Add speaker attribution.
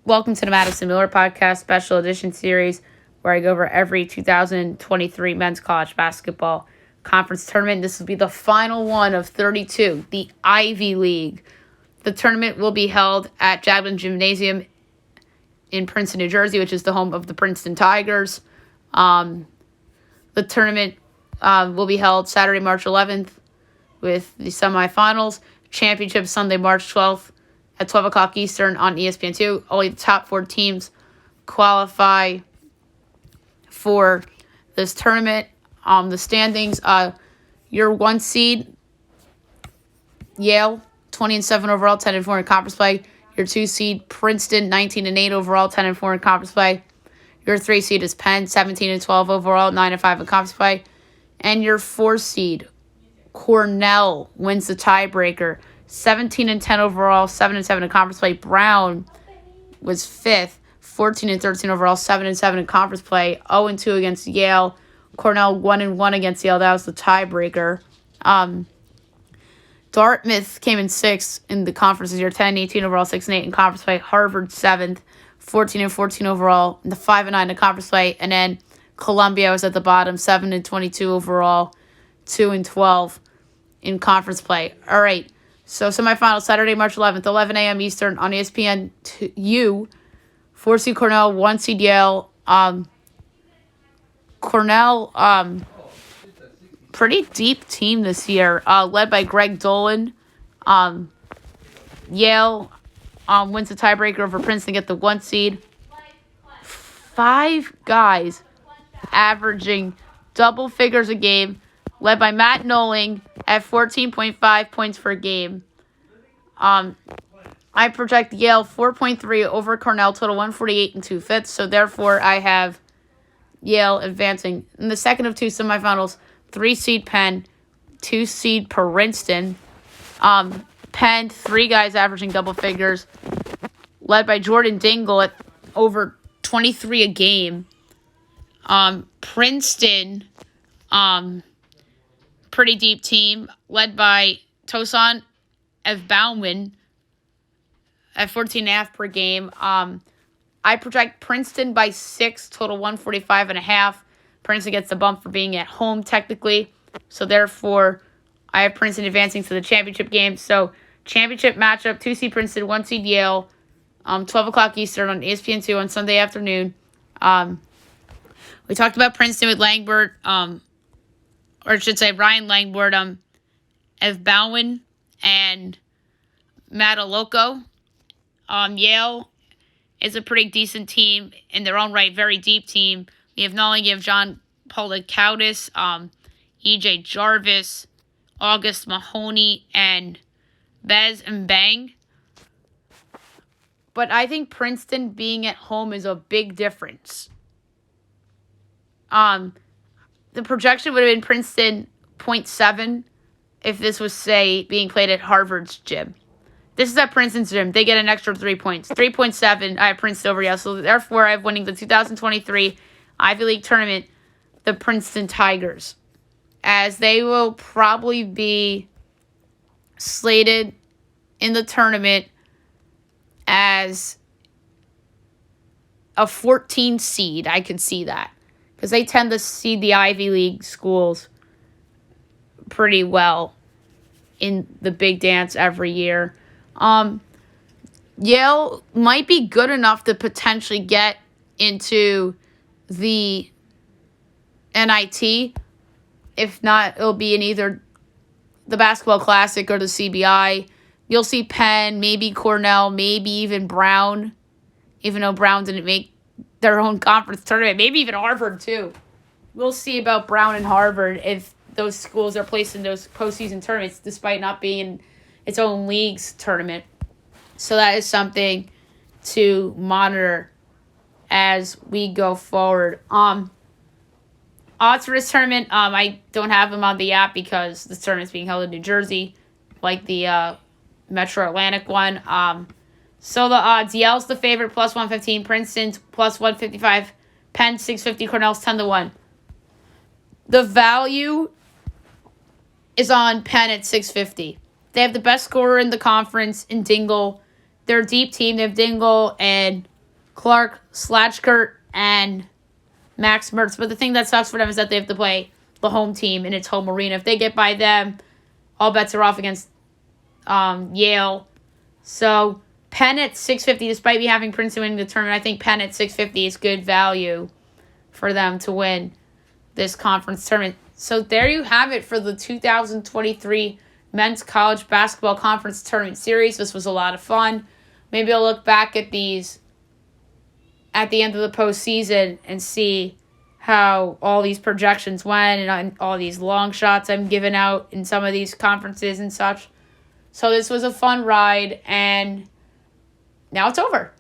Speaker 1: Welcome to the Madison Miller Podcast Special Edition Series, where I go over every 2023 men's college basketball conference tournament. This will be the final one of 32, the Ivy League. The tournament will be held at Javelin Gymnasium in Princeton, New Jersey, which is the home of the Princeton Tigers. The tournament will be held Saturday, March 11th with the semifinals. Championship Sunday, March 12th at 12 o'clock Eastern on ESPN2. Only the top 4 teams qualify for this tournament. The standings, your 1 seed, Yale, 20-7 overall, 10-4 in conference play. Your 2 seed, Princeton, 19-8 overall, 10-4 in conference play. Your 3 seed is Penn, 17-12 overall, 9-5 in conference play. And your 4 seed, Cornell, wins the tiebreaker, 17-10 overall, 7-7 in conference play. Brown was 5th, 14-13 overall, 7-7 in conference play, 0-2 against Yale. Cornell 1-1 against Yale. That was the tiebreaker. Dartmouth came in 6th in the conference this year, 10-18 overall, 6-8 in conference play. Harvard 7th, 14-14 overall, in the 5-9 in conference play. And then Columbia was at the bottom, 7-22 overall, 2-12 in conference play. All right. So semifinals Saturday, March 11th, 11 a.m. Eastern on ESPN2. 4 seed Cornell, 1 seed Yale. Cornell, pretty deep team this year, led by Greg Dolan. Yale wins the tiebreaker over Princeton to get the 1 seed. 5 guys averaging double figures a game, led by Matt Noling at 14.5 points per game. I project Yale 4.3 over Cornell, total 148 and 2/5. So therefore, I have Yale advancing in the second of 2 semifinals. 3 seed Penn, 2 seed Princeton. Penn, 3 guys averaging double figures, led by Jordan Dingle at over 23 a game. Princeton, pretty deep team, led by Tosan Evbauman at 14.5 per game. I project Princeton by 6, total 145.5. Princeton gets the bump for being at home technically. So therefore, I have Princeton advancing to the championship game. So championship matchup, 2 seed Princeton, 1 seed Yale, 12 o'clock Eastern on ESPN2 on Sunday afternoon. We talked about Princeton with Langbert, or I should say Ryan Langbert, Evbauman, and Mataloko. Yale is a pretty decent team in their own right, very deep team. We have not only John Polakautis, E.J. Jarvis, August Mahoney, and Bez Mbang. But I think Princeton being at home is a big difference. The projection would have been Princeton 0.7 if this was, say, being played at Harvard's gym. This is at Princeton's gym. They get an extra 3 points. 3.7, I have Princeton over Yale. So therefore, I have winning the 2023 Ivy League tournament, the Princeton Tigers, as they will probably be slated in the tournament as a 14 seed. I can see that, because they tend to seed the Ivy League schools pretty well in the big dance every year. Yale might be good enough to potentially get into the NIT. If not, it'll be in either the Basketball Classic or the CBI. You'll see Penn, maybe Cornell, maybe even Brown, even though Brown didn't make their own conference tournament. Maybe even Harvard, too. We'll see about Brown and Harvard if those schools are placed in those postseason tournaments, despite not being in its own league's tournament. So that is something to monitor as we go forward. Odds for this tournament, I don't have them on the app because this tournament's being held in New Jersey, like the Metro Atlantic one. So the odds, Yale's the favorite, plus 115. Princeton, plus 155. Penn, 650. Cornell's 10-1. The value is on Penn at 650. They have the best scorer in the conference in Dingle. They're a deep team. They have Dingle and Clark, Slatchkert, and Max Mertz. But the thing that sucks for them is that they have to play the home team in its home arena. If they get by them, all bets are off against Yale. So Penn at 650, despite me having Princeton winning the tournament, I think Penn at 650 is good value for them to win this conference tournament. So there you have it for the 2023 Men's College Basketball Conference Tournament Series. This was a lot of fun. Maybe I'll look back at these at the end of the postseason and see how all these projections went and all these long shots I'm giving out in some of these conferences and such. So this was a fun ride, and now it's over.